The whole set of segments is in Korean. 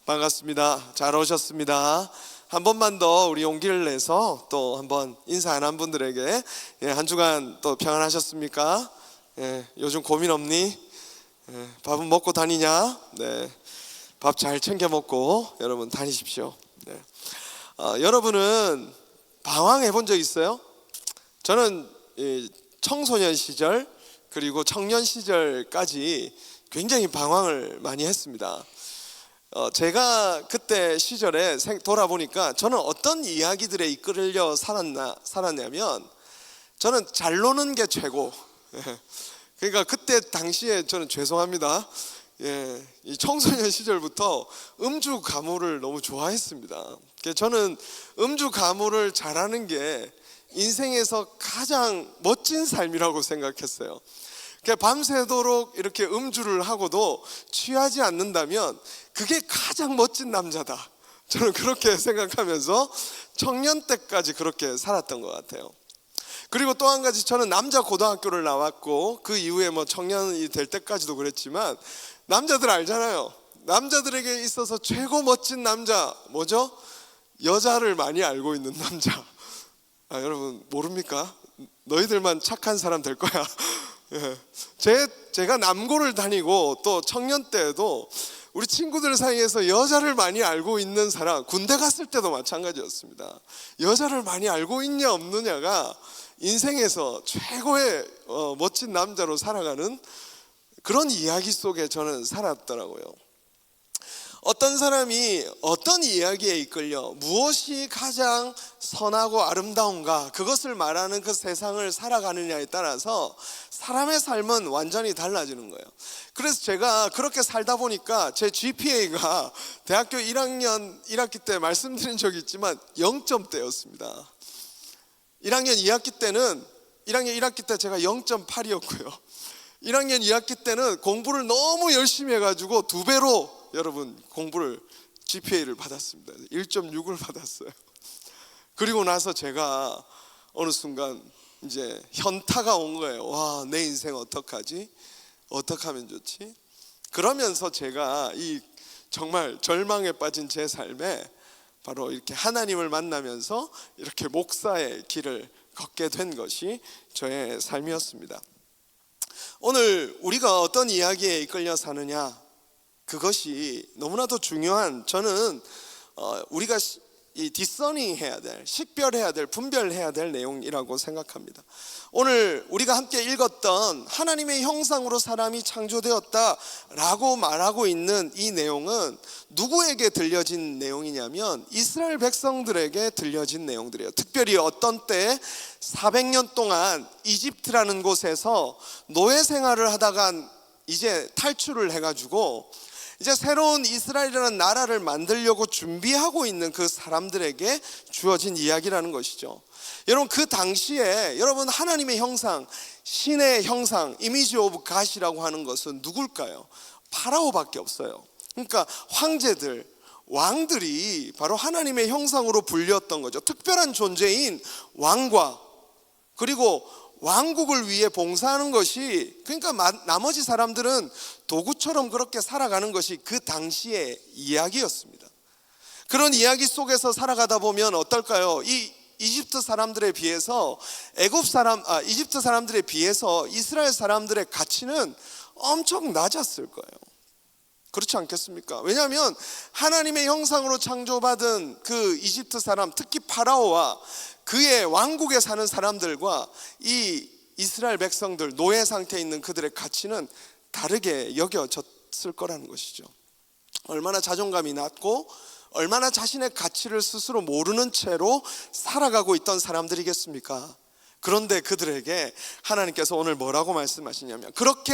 반갑습니다. 잘 오셨습니다. 한 번만 더 우리 용기를 내서 또 한번 인사 안 한 분들에게 한 주간 또 평안하셨습니까? 요즘 고민 없니? 밥은 먹고 다니냐? 밥 잘 챙겨 먹고 여러분 다니십시오. 여러분은 방황해 본 적 있어요? 저는 청소년 시절 그리고 청년 시절까지 굉장히 방황을 많이 했습니다. 제가 그때 시절에 돌아보니까 저는 어떤 이야기들에 이끌려 살았냐면 저는 잘 노는 게 최고. 그러니까 그때 당시에 저는 죄송합니다. 이 청소년 시절부터 음주 가무를 너무 좋아했습니다. 저는 음주 가무를 잘하는 게 인생에서 가장 멋진 삶이라고 생각했어요. 밤새도록 이렇게 음주를 하고도 취하지 않는다면 그게 가장 멋진 남자다. 저는 그렇게 생각하면서 청년 때까지 그렇게 살았던 것 같아요. 그리고 또 한 가지, 저는 남자 고등학교를 나왔고 그 이후에 청년이 될 때까지도 그랬지만 남자들 알잖아요. 남자들에게 있어서 최고 멋진 남자 뭐죠? 여자를 많이 알고 있는 남자. 여러분 모릅니까? 너희들만 착한 사람 될 거야. 제가 남고를 다니고 또 청년 때에도 우리 친구들 사이에서 여자를 많이 알고 있는 사람, 군대 갔을 때도 마찬가지였습니다. 여자를 많이 알고 있냐 없느냐가 인생에서 최고의 멋진 남자로 살아가는 그런 이야기 속에 저는 살았더라고요. 어떤 사람이 어떤 이야기에 이끌려 무엇이 가장 선하고 아름다운가, 그것을 말하는 그 세상을 살아가느냐에 따라서 사람의 삶은 완전히 달라지는 거예요. 그래서 제가 그렇게 살다 보니까 제 GPA가 대학교 1학년 1학기 때 말씀드린 적이 있지만 0점대였습니다. 1학년 2학기 때는 1학년 1학기 때 제가 0.8이었고요 1학년 2학기 때는 공부를 너무 열심히 해가지고 2배로 여러분 공부를 GPA를 받았습니다. 1.6을 받았어요. 그리고 나서 제가 어느 순간 이제 현타가 온 거예요. 와, 내 인생 어떡하지? 어떻게 하면 좋지? 그러면서 제가 이 정말 절망에 빠진 제 삶에 바로 이렇게 하나님을 만나면서 이렇게 목사의 길을 걷게 된 것이 저의 삶이었습니다. 오늘 우리가 어떤 이야기에 이끌려 사느냐, 그것이 너무나도 중요한, 저는 우리가 이 디서닝 해야 될, 식별해야 될, 분별해야 될 내용이라고 생각합니다. 오늘 우리가 함께 읽었던 하나님의 형상으로 사람이 창조되었다라고 말하고 있는 이 내용은 누구에게 들려진 내용이냐면 이스라엘 백성들에게 들려진 내용들이에요. 특별히 어떤 때 400년 동안 이집트라는 곳에서 노예 생활을 하다가 이제 탈출을 해가지고 이제 새로운 이스라엘이라는 나라를 만들려고 준비하고 있는 그 사람들에게 주어진 이야기라는 것이죠. 여러분, 그 당시에 여러분 하나님의 형상, 신의 형상, 이미지 오브 갓이라고 하는 것은 누굴까요? 파라오밖에 없어요. 그러니까 황제들, 왕들이 바로 하나님의 형상으로 불렸던 거죠. 특별한 존재인 왕과 그리고 왕국을 위해 봉사하는 것이, 그러니까 나머지 사람들은 도구처럼 그렇게 살아가는 것이 그 당시의 이야기였습니다. 그런 이야기 속에서 살아가다 보면 어떨까요? 이 이집트 사람들에 비해서 이집트 사람들에 비해서 이스라엘 사람들의 가치는 엄청 낮았을 거예요. 그렇지 않겠습니까? 왜냐하면 하나님의 형상으로 창조받은 그 이집트 사람, 특히 파라오와 그의 왕국에 사는 사람들과 이 이스라엘 백성들, 노예 상태에 있는 그들의 가치는 다르게 여겨졌을 거라는 것이죠. 얼마나 자존감이 낮고 얼마나 자신의 가치를 스스로 모르는 채로 살아가고 있던 사람들이겠습니까? 그런데 그들에게 하나님께서 오늘 뭐라고 말씀하시냐면, 그렇게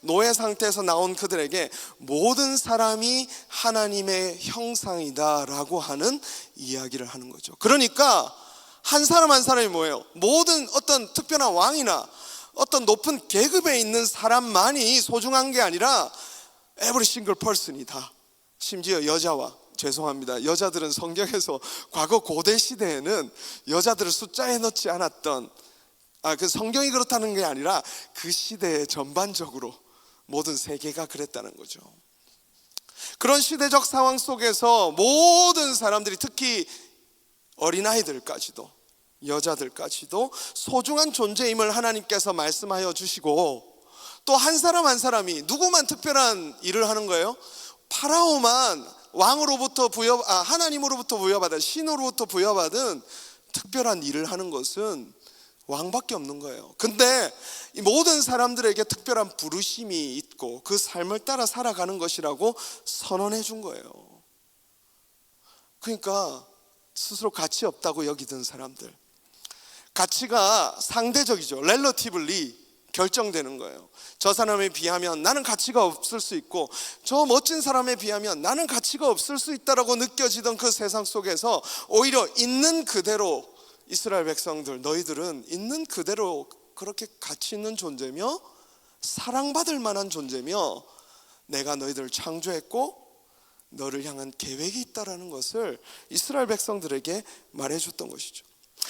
노예 상태에서 나온 그들에게 모든 사람이 하나님의 형상이다 라고 하는 이야기를 하는 거죠. 그러니까 한 사람 한 사람이 뭐예요? 모든 어떤 특별한 왕이나 어떤 높은 계급에 있는 사람만이 소중한 게 아니라 every single person이다. 심지어 여자와, 죄송합니다, 여자들은 성경에서 과거 고대 시대에는 여자들을 숫자에 넣지 않았던, 그 성경이 그렇다는 게 아니라 그 시대에 전반적으로 모든 세계가 그랬다는 거죠. 그런 시대적 상황 속에서 모든 사람들이, 특히 어린아이들까지도, 여자들까지도 소중한 존재임을 하나님께서 말씀하여 주시고, 또 한 사람 한 사람이, 누구만 특별한 일을 하는 거예요? 파라오만 왕으로부터 하나님으로부터 부여받은, 신으로부터 부여받은 특별한 일을 하는 것은 왕밖에 없는 거예요. 근데 이 모든 사람들에게 특별한 부르심이 있고 그 삶을 따라 살아가는 것이라고 선언해 준 거예요. 그러니까 스스로 가치 없다고 여기던 사람들, 가치가 상대적이죠. 렐러티블리 결정되는 거예요. 저 사람에 비하면 나는 가치가 없을 수 있고, 저 멋진 사람에 비하면 나는 가치가 없을 수 있다라고 느껴지던 그 세상 속에서 오히려 있는 그대로, 이스라엘 백성들, 너희들은 있는 그대로 그렇게 가치 있는 존재며 사랑받을 만한 존재며 내가 너희들을 창조했고 너를 향한 계획이 있다라는 것을 이스라엘 백성들에게 말해줬던 것이죠.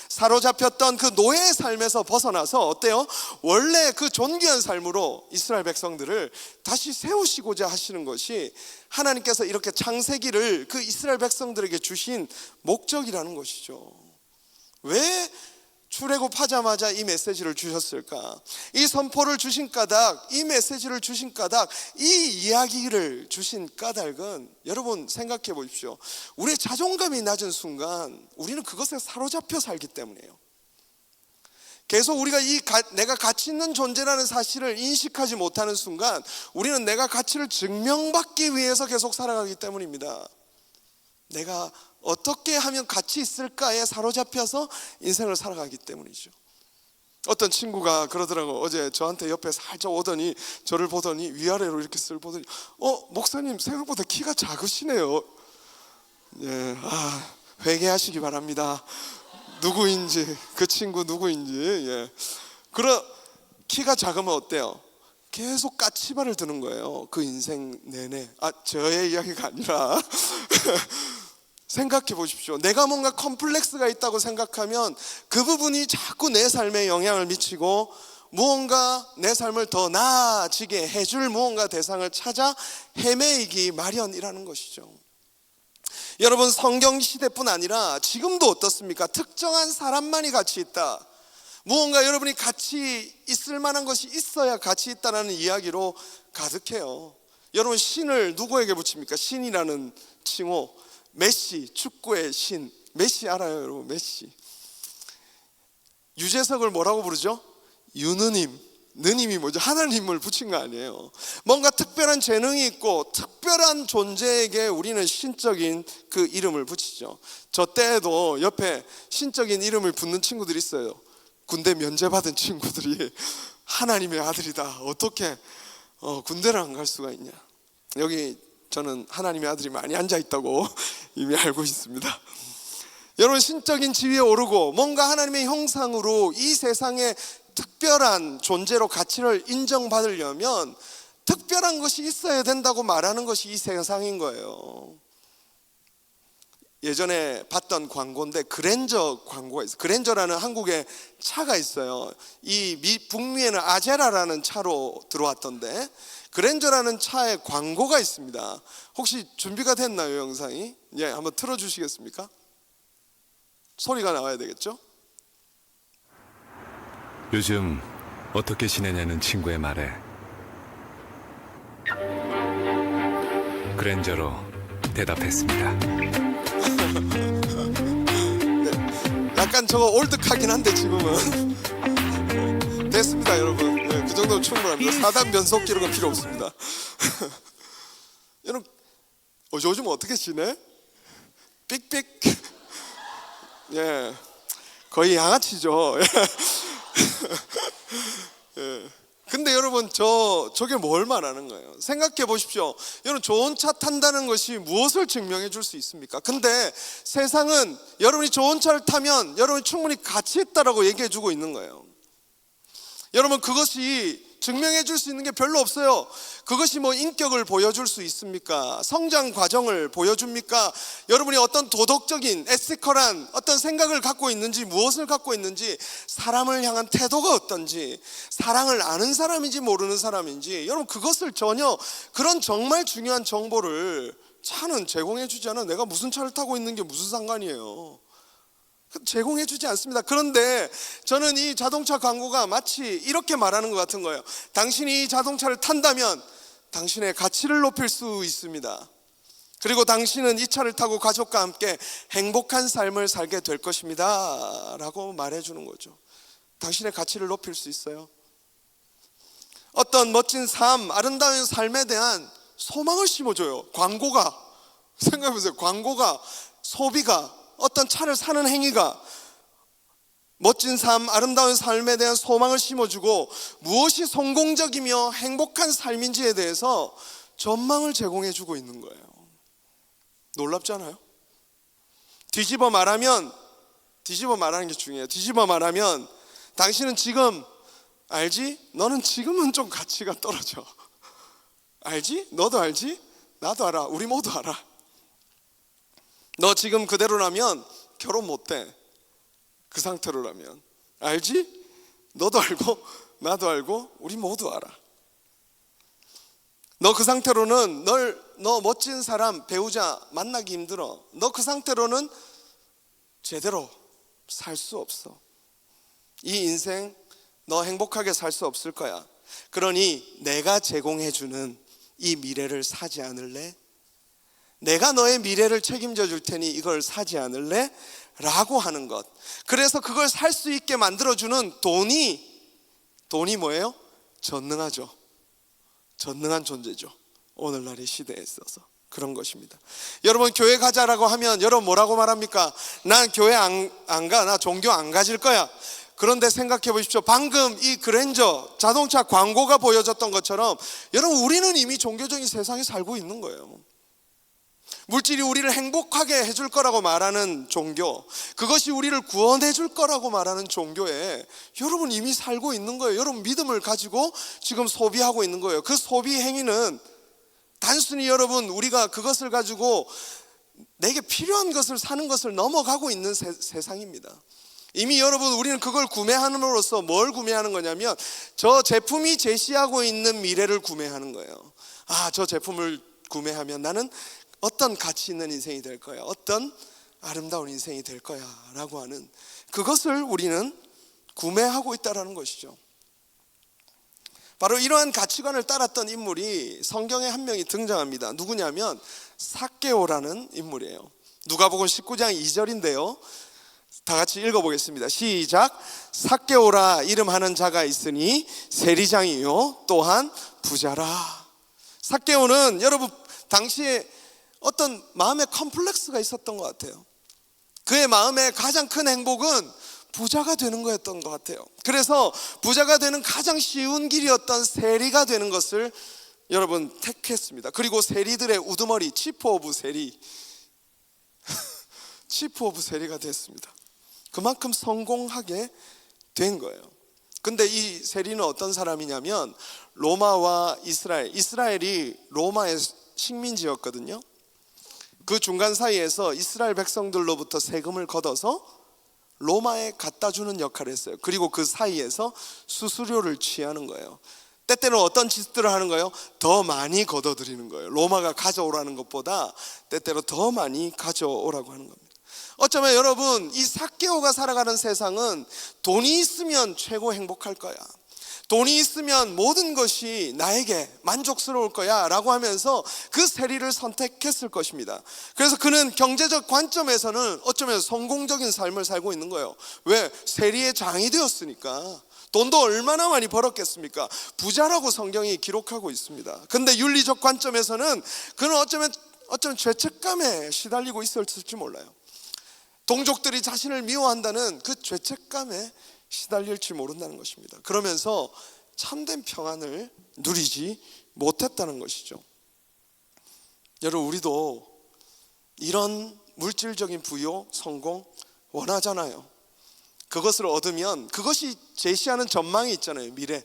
사로잡혔던 그 노예의 삶에서 벗어나서 어때요? 원래 그 존귀한 삶으로 이스라엘 백성들을 다시 세우시고자 하시는 것이 하나님께서 이렇게 창세기를 그 이스라엘 백성들에게 주신 목적이라는 것이죠. 왜 출애굽하자마자 이 메시지를 주셨을까? 이 선포를 주신 까닭, 이 메시지를 주신 까닭, 이 이야기를 주신 까닭은 여러분 생각해 보십시오. 우리의 자존감이 낮은 순간 우리는 그것에 사로잡혀 살기 때문이에요. 계속 우리가 내가 가치 있는 존재라는 사실을 인식하지 못하는 순간 우리는 내가 가치를 증명받기 위해서 계속 살아가기 때문입니다. 내가 어떻게 하면 가치 있을까에 사로잡혀서 인생을 살아가기 때문이죠. 어떤 친구가 그러더라고. 어제 저한테 옆에 살짝 오더니, 저를 보더니 위아래로 이렇게 쓱 보더니 목사님 생각보다 키가 작으시네요. 예, 회개하시기 바랍니다. 누구인지, 그 친구 누구인지. 예. 키가 작으면 어때요? 계속 까치발을 드는 거예요. 그 인생 내내. 저의 이야기가 아니라 생각해 보십시오. 내가 뭔가 컴플렉스가 있다고 생각하면 그 부분이 자꾸 내 삶에 영향을 미치고 무언가 내 삶을 더 나아지게 해줄 무언가 대상을 찾아 헤매이기 마련이라는 것이죠. 여러분, 성경 시대뿐 아니라 지금도 어떻습니까? 특정한 사람만이 가치 있다, 무언가 여러분이 가치 있을 만한 것이 있어야 가치 있다라는 이야기로 가득해요. 여러분, 신을 누구에게 붙입니까? 신이라는 칭호. 메시, 축구의 신. 메시 알아요, 여러분? 메시. 유재석을 뭐라고 부르죠? 유느님. 느님이 뭐죠? 하나님을 붙인 거 아니에요. 뭔가 특별한 재능이 있고 특별한 존재에게 우리는 신적인 그 이름을 붙이죠. 저 때에도 옆에 신적인 이름을 붙는 친구들이 있어요. 군대 면제받은 친구들이 하나님의 아들이다. 어떻게 군대를 안 갈 수가 있냐. 여기 저는 하나님의 아들이 많이 앉아있다고 이미 알고 있습니다. 여러분, 신적인 지위에 오르고 뭔가 하나님의 형상으로 이 세상에 특별한 존재로 가치를 인정받으려면 특별한 것이 있어야 된다고 말하는 것이 이 세상인 거예요. 예전에 봤던 광고인데 그랜저 광고가 있어요. 그랜저라는 한국의 차가 있어요. 북미에는 아제라라는 차로 들어왔던데 그랜저라는 차에 광고가 있습니다. 혹시 준비가 됐나요, 영상이? 예, 한번 틀어주시겠습니까? 소리가 나와야 되겠죠? 요즘 어떻게 지내냐는 친구의 말에 그랜저로 대답했습니다. 네, 약간 저거 올드하긴 한데 지금은 됐습니다, 여러분. 네, 그 정도면 충분합니다. 4단 변속 기록은 필요 없습니다. 여러분, 요즘 어떻게 지내? 삑삑. 예, 거의 양아치죠. 예. 근데 여러분, 저게 뭘 말하는 거예요? 생각해 보십시오. 여러분, 좋은 차 탄다는 것이 무엇을 증명해 줄 수 있습니까? 근데 세상은 여러분이 좋은 차를 타면 여러분이 충분히 가치 있다라고 얘기해 주고 있는 거예요. 여러분, 그것이 증명해 줄 수 있는 게 별로 없어요. 그것이 뭐 인격을 보여줄 수 있습니까? 성장 과정을 보여줍니까? 여러분이 어떤 도덕적인 에티컬한 어떤 생각을 갖고 있는지, 무엇을 갖고 있는지, 사람을 향한 태도가 어떤지, 사랑을 아는 사람인지 모르는 사람인지, 여러분 그것을 전혀, 그런 정말 중요한 정보를 차는 제공해 주지 않아. 내가 무슨 차를 타고 있는 게 무슨 상관이에요. 제공해 주지 않습니다. 그런데 저는 이 자동차 광고가 마치 이렇게 말하는 것 같은 거예요. 당신이 이 자동차를 탄다면 당신의 가치를 높일 수 있습니다. 그리고 당신은 이 차를 타고 가족과 함께 행복한 삶을 살게 될 것입니다 라고 말해주는 거죠. 당신의 가치를 높일 수 있어요. 어떤 멋진 삶, 아름다운 삶에 대한 소망을 심어줘요. 광고가. 생각해보세요. 광고가, 소비가, 어떤 차를 사는 행위가 멋진 삶, 아름다운 삶에 대한 소망을 심어주고 무엇이 성공적이며 행복한 삶인지에 대해서 전망을 제공해주고 있는 거예요. 놀랍지 않아요? 뒤집어 말하는 게 중요해요. 뒤집어 말하면 당신은 지금 알지? 너는 지금은 좀 가치가 떨어져. 알지? 너도 알지? 나도 알아. 우리 모두 알아. 너 지금 그대로라면 결혼 못해. 그 상태로라면. 알지? 너도 알고 나도 알고 우리 모두 알아. 너 그 상태로는 너 멋진 사람, 배우자 만나기 힘들어. 너 그 상태로는 제대로 살 수 없어. 이 인생 너 행복하게 살 수 없을 거야. 그러니 내가 제공해주는 이 미래를 사지 않을래? 내가 너의 미래를 책임져 줄 테니 이걸 사지 않을래? 라고 하는 것. 그래서 그걸 살 수 있게 만들어주는 돈이 뭐예요? 전능하죠. 전능한 존재죠. 오늘날의 시대에 있어서 그런 것입니다. 여러분 교회 가자라고 하면 여러분 뭐라고 말합니까? 난 교회 안 가. 나 종교 안 가질 거야. 그런데 생각해 보십시오. 방금 이 그랜저 자동차 광고가 보여줬던 것처럼 여러분 우리는 이미 종교적인 세상에 살고 있는 거예요. 물질이 우리를 행복하게 해줄 거라고 말하는 종교, 그것이 우리를 구원해 줄 거라고 말하는 종교에 여러분 이미 살고 있는 거예요. 여러분 믿음을 가지고 지금 소비하고 있는 거예요. 그 소비 행위는 단순히 여러분 우리가 그것을 가지고 내게 필요한 것을 사는 것을 넘어가고 있는 세상입니다. 이미 여러분 우리는 그걸 구매함으로써 뭘 구매하는 거냐면 저 제품이 제시하고 있는 미래를 구매하는 거예요. 아, 저 제품을 구매하면 나는 어떤 가치 있는 인생이 될 거야, 어떤 아름다운 인생이 될 거야 라고 하는 그것을 우리는 구매하고 있다는 것이죠. 바로 이러한 가치관을 따랐던 인물이 성경에 한 명이 등장합니다. 누구냐면 삭개오라는 인물이에요. 누가복음 19장 2절인데요 다 같이 읽어보겠습니다. 시작. 삭개오라 이름하는 자가 있으니 세리장이요 또한 부자라. 삭개오는 여러분 당시에 어떤 마음의 컴플렉스가 있었던 것 같아요. 그의 마음의 가장 큰 행복은 부자가 되는 거였던 것 같아요. 그래서 부자가 되는 가장 쉬운 길이었던 세리가 되는 것을 여러분 택했습니다. 그리고 세리들의 우두머리 치프 오브 세리 치프 오브 세리가 됐습니다. 그만큼 성공하게 된 거예요. 근데 이 세리는 어떤 사람이냐면 로마와 이스라엘이 로마의 식민지였거든요. 그 중간 사이에서 이스라엘 백성들로부터 세금을 걷어서 로마에 갖다 주는 역할을 했어요. 그리고 그 사이에서 수수료를 취하는 거예요. 때때로 어떤 짓들을 하는 거예요? 더 많이 걷어들이는 거예요. 로마가 가져오라는 것보다 때때로 더 많이 가져오라고 하는 겁니다. 어쩌면 여러분 이 삭개오가 살아가는 세상은 돈이 있으면 최고 행복할 거야, 돈이 있으면 모든 것이 나에게 만족스러울 거야 라고 하면서 그 세리를 선택했을 것입니다. 그래서 그는 경제적 관점에서는 어쩌면 성공적인 삶을 살고 있는 거예요. 왜? 세리의 장이 되었으니까. 돈도 얼마나 많이 벌었겠습니까? 부자라고 성경이 기록하고 있습니다. 근데 윤리적 관점에서는 그는 어쩌면 죄책감에 시달리고 있었을지 몰라요. 동족들이 자신을 미워한다는 그 죄책감에 시달릴지 모른다는 것입니다. 그러면서 참된 평안을 누리지 못했다는 것이죠. 여러분 우리도 이런 물질적인 부요, 성공 원하잖아요. 그것을 얻으면 그것이 제시하는 전망이 있잖아요. 미래.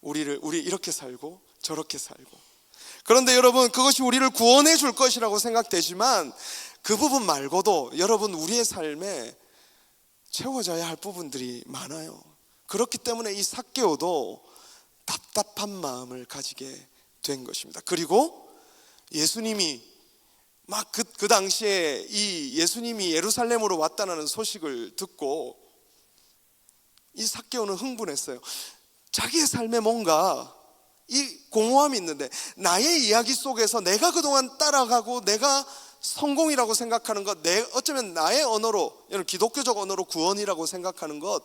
우리 이렇게 살고 저렇게 살고. 그런데 여러분, 그것이 우리를 구원해 줄 것이라고 생각되지만 그 부분 말고도 여러분, 우리의 삶에 채워져야 할 부분들이 많아요. 그렇기 때문에 이 삭개오도 답답한 마음을 가지게 된 것입니다. 그리고 예수님이 막 그 당시에 이 예수님이 예루살렘으로 왔다는 소식을 듣고 이 삭개오는 흥분했어요. 자기의 삶에 뭔가 이 공허함이 있는데, 나의 이야기 속에서 내가 그동안 따라가고 내가 성공이라고 생각하는 것, 어쩌면 나의 언어로, 기독교적 언어로 구원이라고 생각하는 것,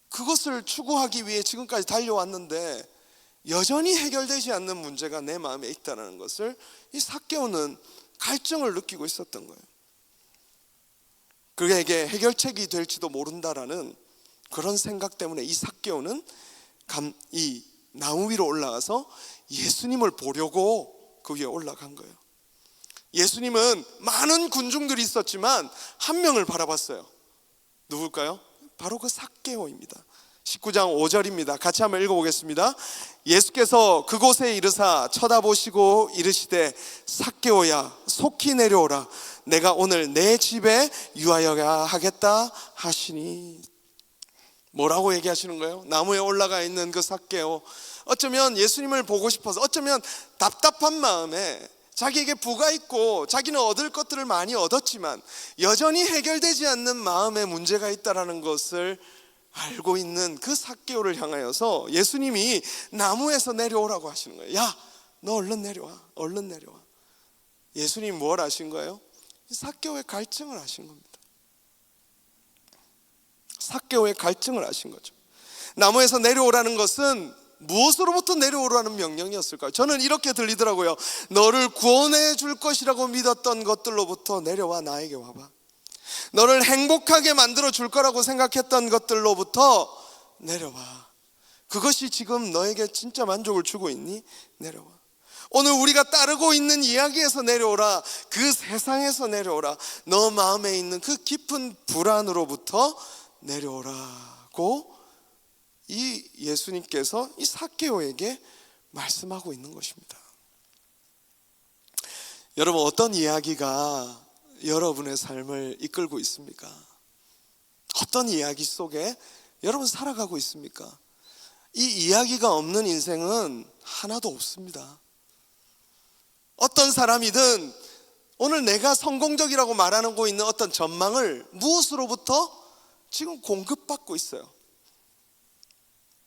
그것을 추구하기 위해 지금까지 달려왔는데 여전히 해결되지 않는 문제가 내 마음에 있다는 것을 이 삭개오는 갈증을 느끼고 있었던 거예요. 그에게 해결책이 될지도 모른다라는 그런 생각 때문에 이 삭개오는 이 나무 위로 올라가서 예수님을 보려고 그 위에 올라간 거예요. 예수님은 많은 군중들이 있었지만 한 명을 바라봤어요. 누굴까요? 바로 그 삭개오입니다. 19장 5절입니다. 같이 한번 읽어보겠습니다. 예수께서 그곳에 이르사 쳐다보시고 이르시되 삭개오야 속히 내려오라. 내가 오늘 내 집에 유하여야 하겠다 하시니. 뭐라고 얘기하시는 거예요? 나무에 올라가 있는 그 삭개오, 어쩌면 예수님을 보고 싶어서, 어쩌면 답답한 마음에 자기에게 부가 있고 자기는 얻을 것들을 많이 얻었지만 여전히 해결되지 않는 마음에 문제가 있다는 것을 알고 있는 그 삭개오를 향하여서 예수님이 나무에서 내려오라고 하시는 거예요. 야, 너 얼른 내려와, 얼른 내려와. 예수님이 뭘 하신 거예요? 삭개오의 갈증을 하신 겁니다. 삭개오의 갈증을 하신 거죠. 나무에서 내려오라는 것은 무엇으로부터 내려오라는 명령이었을까요? 저는 이렇게 들리더라고요. 너를 구원해 줄 것이라고 믿었던 것들로부터 내려와 나에게 와봐. 너를 행복하게 만들어 줄 거라고 생각했던 것들로부터 내려와. 그것이 지금 너에게 진짜 만족을 주고 있니? 내려와. 오늘 우리가 따르고 있는 이야기에서 내려오라. 그 세상에서 내려오라. 너 마음에 있는 그 깊은 불안으로부터 내려오라고 이 예수님께서 이 삭개오에게 말씀하고 있는 것입니다. 여러분, 어떤 이야기가 여러분의 삶을 이끌고 있습니까? 어떤 이야기 속에 여러분 살아가고 있습니까? 이 이야기가 없는 인생은 하나도 없습니다. 어떤 사람이든 오늘 내가 성공적이라고 말하고 있는 어떤 전망을 무엇으로부터 지금 공급받고 있어요.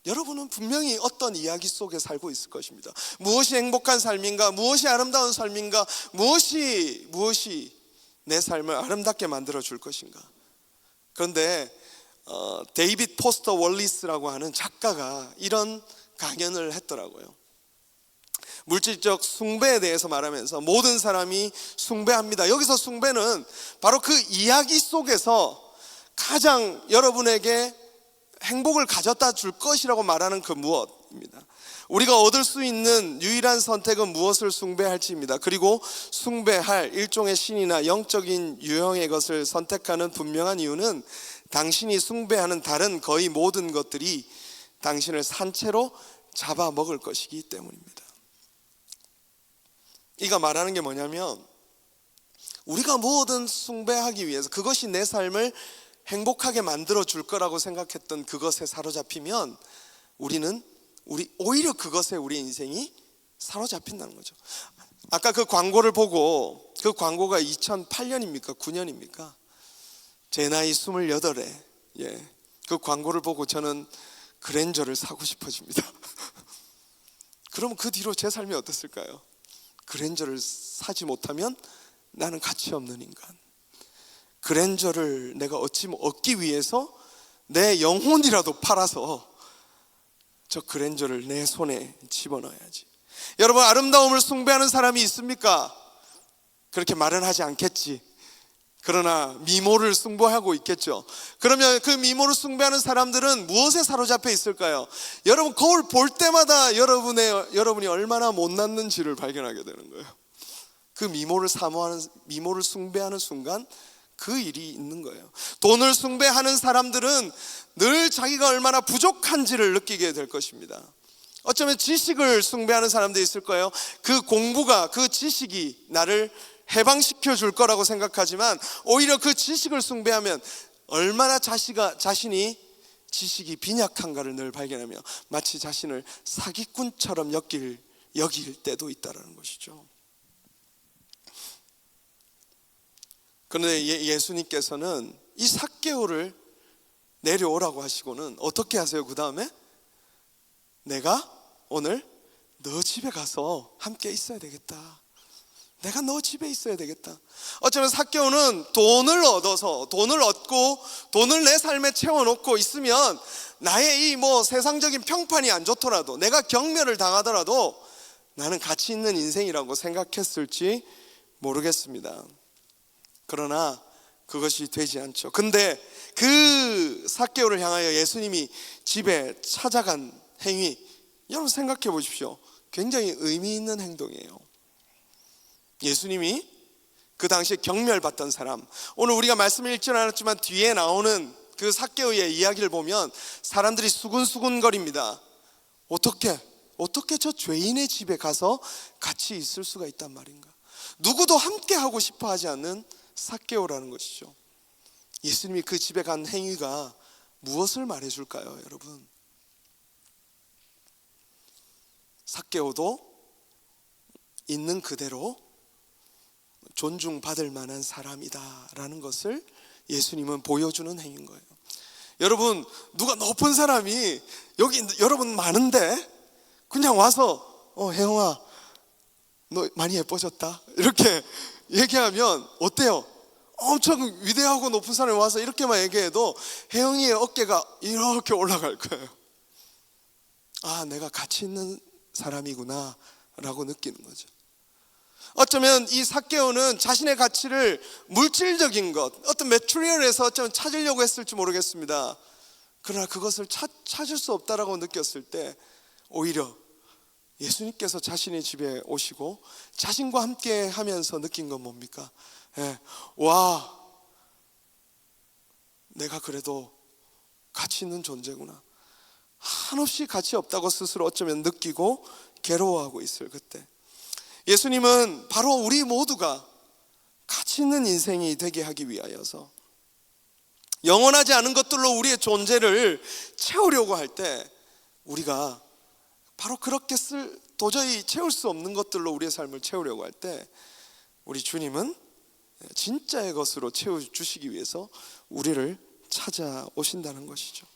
여러분은 분명히 어떤 이야기 속에 살고 있을 것입니다. 무엇이 행복한 삶인가? 무엇이 아름다운 삶인가? 무엇이 내 삶을 아름답게 만들어 줄 것인가? 그런데 데이빗 포스터 월리스라고 하는 작가가 이런 강연을 했더라고요. 물질적 숭배에 대해서 말하면서 모든 사람이 숭배합니다. 여기서 숭배는 바로 그 이야기 속에서 가장 여러분에게 행복을 가져다 줄 것이라고 말하는 그 무엇입니다. 우리가 얻을 수 있는 유일한 선택은 무엇을 숭배할지입니다. 그리고 숭배할 일종의 신이나 영적인 유형의 것을 선택하는 분명한 이유는 당신이 숭배하는 다른 거의 모든 것들이 당신을 산채로 잡아먹을 것이기 때문입니다. 이가 말하는 게 뭐냐면, 우리가 뭐든 숭배하기 위해서 그것이 내 삶을 행복하게 만들어 줄 거라고 생각했던 그것에 사로잡히면 오히려 그것에 우리 인생이 사로잡힌다는 거죠. 아까 그 광고를 보고, 그 광고가 2008년입니까? 9년입니까? 제 나이 28에 그 광고를 보고 저는 그랜저를 사고 싶어집니다. 그럼 그 뒤로 제 삶이 어땠을까요? 그랜저를 사지 못하면 나는 가치 없는 인간. 그랜저를 내가 얻기 위해서 내 영혼이라도 팔아서 저 그랜저를 내 손에 집어넣어야지. 여러분, 아름다움을 숭배하는 사람이 있습니까? 그렇게 말은 하지 않겠지. 그러나 미모를 숭배하고 있겠죠. 그러면 그 미모를 숭배하는 사람들은 무엇에 사로잡혀 있을까요? 여러분, 거울 볼 때마다 여러분이 얼마나 못났는지를 발견하게 되는 거예요. 그 미모를 숭배하는 순간 그 일이 있는 거예요. 돈을 숭배하는 사람들은 늘 자기가 얼마나 부족한지를 느끼게 될 것입니다. 어쩌면 지식을 숭배하는 사람도 있을 거예요. 그 공부가, 그 지식이 나를 해방시켜 줄 거라고 생각하지만 오히려 그 지식을 숭배하면 얼마나 자신이 지식이 빈약한가를 늘 발견하며 마치 자신을 사기꾼처럼 여길 때도 있다는 것이죠. 그런데 예수님께서는 이 삭개오를 내려오라고 하시고는 어떻게 하세요? 그 다음에 내가 오늘 너 집에 가서 함께 있어야 되겠다. 내가 너 집에 있어야 되겠다. 어쩌면 삭개오는 돈을 얻고 돈을 내 삶에 채워놓고 있으면 나의 이 세상적인 평판이 안 좋더라도, 내가 경멸을 당하더라도 나는 가치 있는 인생이라고 생각했을지 모르겠습니다. 그러나 그것이 되지 않죠. 근데 그 삭개오를 향하여 예수님이 집에 찾아간 행위, 여러분 생각해 보십시오. 굉장히 의미 있는 행동이에요. 예수님이 그 당시에 경멸받던 사람, 오늘 우리가 말씀을 읽지 않았지만 뒤에 나오는 그 삭개오의 이야기를 보면 사람들이 수군수군거립니다. 어떻게 저 죄인의 집에 가서 같이 있을 수가 있단 말인가. 누구도 함께 하고 싶어 하지 않는 삭개오라는 것이죠. 예수님이 그 집에 간 행위가 무엇을 말해줄까요, 여러분? 삭개오도 있는 그대로 존중받을 만한 사람이다라는 것을 예수님은 보여주는 행위인 거예요. 여러분, 누가 높은 사람이 여기 여러분 많은데 그냥 와서 혜영아 너 많이 예뻐졌다 이렇게 얘기하면 어때요? 엄청 위대하고 높은 사람이 와서 이렇게만 얘기해도 혜영이의 어깨가 이렇게 올라갈 거예요. 아, 내가 가치 있는 사람이구나 라고 느끼는 거죠. 어쩌면 이 삭개오는 자신의 가치를 물질적인 것, 어떤 매트리얼에서 어쩌면 찾으려고 했을지 모르겠습니다. 그러나 그것을 찾을 수 없다라고 느꼈을 때 오히려 예수님께서 자신의 집에 오시고 자신과 함께 하면서 느낀 건 뭡니까? 와, 내가 그래도 가치 있는 존재구나. 한없이 가치 없다고 스스로 어쩌면 느끼고 괴로워하고 있을 그때 예수님은 바로 우리 모두가 가치 있는 인생이 되게 하기 위하여서 영원하지 않은 것들로 우리의 존재를 채우려고 할 때 우리가 바로 그렇게 도저히 채울 수 없는 것들로 우리의 삶을 채우려고 할 때 우리 주님은 진짜의 것으로 채워주시기 위해서 우리를 찾아오신다는 것이죠.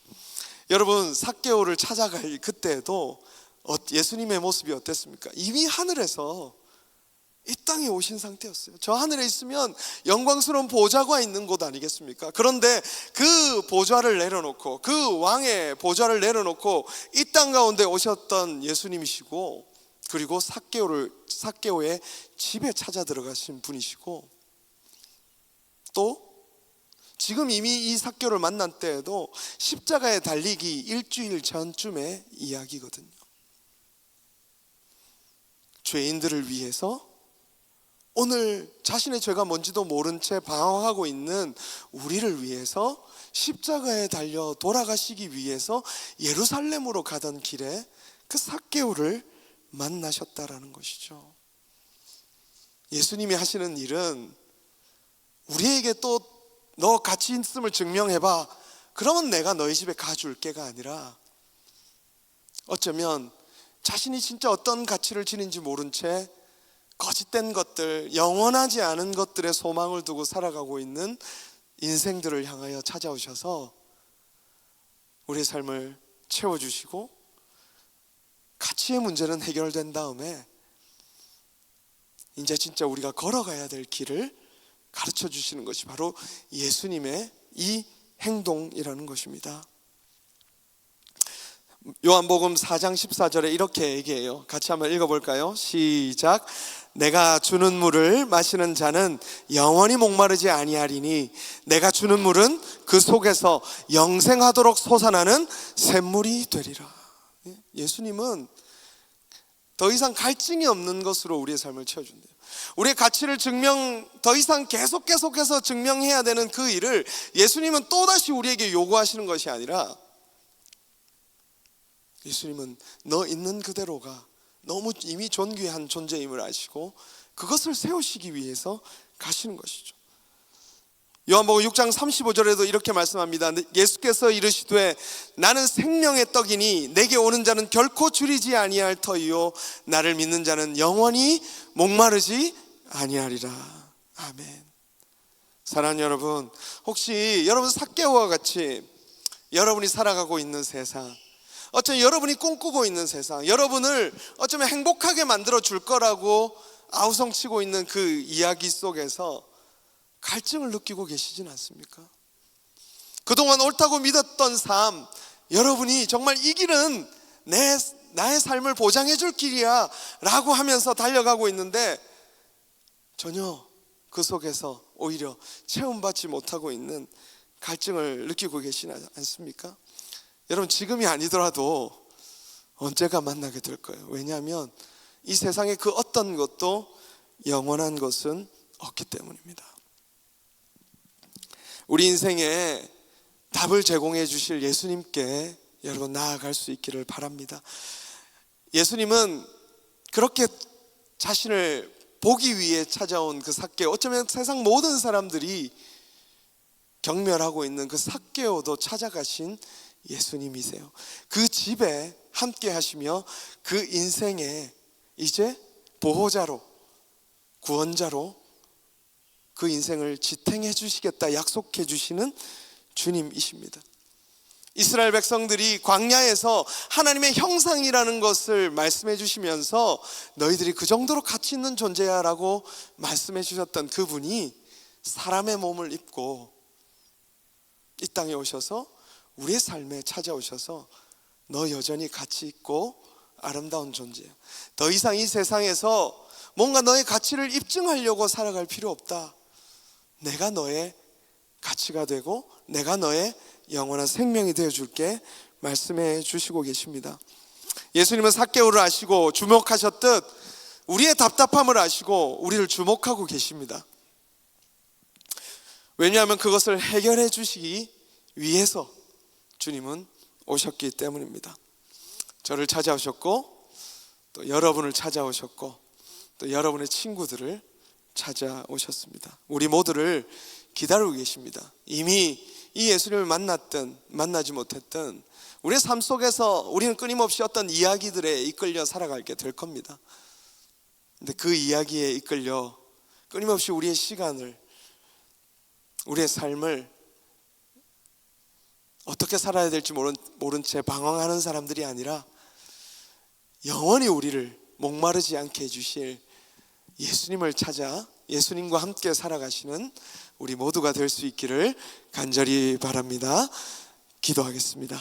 여러분, 삭개오를 찾아갈 그때도 예수님의 모습이 어땠습니까? 이미 하늘에서 이 땅에 오신 상태였어요. 저 하늘에 있으면 영광스러운 보좌가 있는 곳 아니겠습니까? 그런데 그 보좌를 내려놓고, 그 왕의 보좌를 내려놓고 이 땅 가운데 오셨던 예수님이시고, 그리고 삭개오의 집에 찾아 들어가신 분이시고, 또 지금 이미 이 삭개오를 만난 때에도 십자가에 달리기 일주일 전쯤의 이야기거든요. 죄인들을 위해서 오늘 자신의 죄가 뭔지도 모른 채 방황하고 있는 우리를 위해서 십자가에 달려 돌아가시기 위해서 예루살렘으로 가던 길에 그 삭개오를 만나셨다라는 것이죠. 예수님이 하시는 일은 우리에게 또 너 가치 있음을 증명해봐, 그러면 내가 너희 집에 가줄게가 아니라 어쩌면 자신이 진짜 어떤 가치를 지닌지 모른 채 거짓된 것들, 영원하지 않은 것들에 소망을 두고 살아가고 있는 인생들을 향하여 찾아오셔서 우리의 삶을 채워주시고 가치의 문제는 해결된 다음에 이제 진짜 우리가 걸어가야 될 길을 가르쳐 주시는 것이 바로 예수님의 이 행동이라는 것입니다. 요한복음 4장 14절에 이렇게 얘기해요. 같이 한번 읽어볼까요? 시작. 내가 주는 물을 마시는 자는 영원히 목마르지 아니하리니 내가 주는 물은 그 속에서 영생하도록 솟아나는 샘물이 되리라. 예수님은 더 이상 갈증이 없는 것으로 우리의 삶을 채워준대요. 우리의 가치를 더 이상 계속해서 증명해야 되는 그 일을 예수님은 또다시 우리에게 요구하시는 것이 아니라, 예수님은 너 있는 그대로가 너무 이미 존귀한 존재임을 아시고 그것을 세우시기 위해서 가시는 것이죠. 요한복음 6장 35절에도 이렇게 말씀합니다. 예수께서 이르시되 나는 생명의 떡이니 내게 오는 자는 결코 줄이지 아니할 터이요 나를 믿는 자는 영원히 목마르지 아니하리라. 아멘. 사랑하는 여러분, 혹시 여러분 삭개오와 같이 여러분이 살아가고 있는 세상, 어쩌면 여러분이 꿈꾸고 있는 세상, 여러분을 어쩌면 행복하게 만들어 줄 거라고 아우성치고 있는 그 이야기 속에서 갈증을 느끼고 계시진 않습니까? 그동안 옳다고 믿었던 삶, 여러분이 정말 이 길은 나의 삶을 보장해 줄 길이야 라고 하면서 달려가고 있는데 전혀 그 속에서 오히려 체험받지 못하고 있는 갈증을 느끼고 계시지 않습니까? 여러분, 지금이 아니더라도 언제가 만나게 될 거예요. 왜냐하면 이 세상에 그 어떤 것도 영원한 것은 없기 때문입니다. 우리 인생에 답을 제공해 주실 예수님께 여러분 나아갈 수 있기를 바랍니다. 예수님은 그렇게 자신을 보기 위해 찾아온 그 삭개오, 어쩌면 세상 모든 사람들이 경멸하고 있는 그 삭개오도 찾아가신 예수님이세요. 그 집에 함께 하시며 그 인생에 이제 보호자로, 구원자로 그 인생을 지탱해 주시겠다 약속해 주시는 주님이십니다. 이스라엘 백성들이 광야에서 하나님의 형상이라는 것을 말씀해 주시면서 너희들이 그 정도로 가치 있는 존재야 라고 말씀해 주셨던 그분이 사람의 몸을 입고 이 땅에 오셔서 우리의 삶에 찾아오셔서 너 여전히 가치 있고 아름다운 존재야. 더 이상 이 세상에서 뭔가 너의 가치를 입증하려고 살아갈 필요 없다. 내가 너의 가치가 되고 내가 너의 영원한 생명이 되어줄게 말씀해 주시고 계십니다. 예수님은 삭개오를 아시고 주목하셨듯 우리의 답답함을 아시고 우리를 주목하고 계십니다. 왜냐하면 그것을 해결해 주시기 위해서 주님은 오셨기 때문입니다. 저를 찾아오셨고 또 여러분을 찾아오셨고 또 여러분의 친구들을 찾아오셨습니다. 우리 모두를 기다리고 계십니다. 이미 이 예수님을 만났든 만나지 못했든 우리의 삶 속에서 우리는 끊임없이 어떤 이야기들에 이끌려 살아가게 될 겁니다. 근데 그 이야기에 이끌려 끊임없이 우리의 시간을, 우리의 삶을 어떻게 살아야 될지 모른 채 방황하는 사람들이 아니라 영원히 우리를 목마르지 않게 해주실 예수님을 찾아 예수님과 함께 살아가시는 우리 모두가 될 수 있기를 간절히 바랍니다. 기도하겠습니다.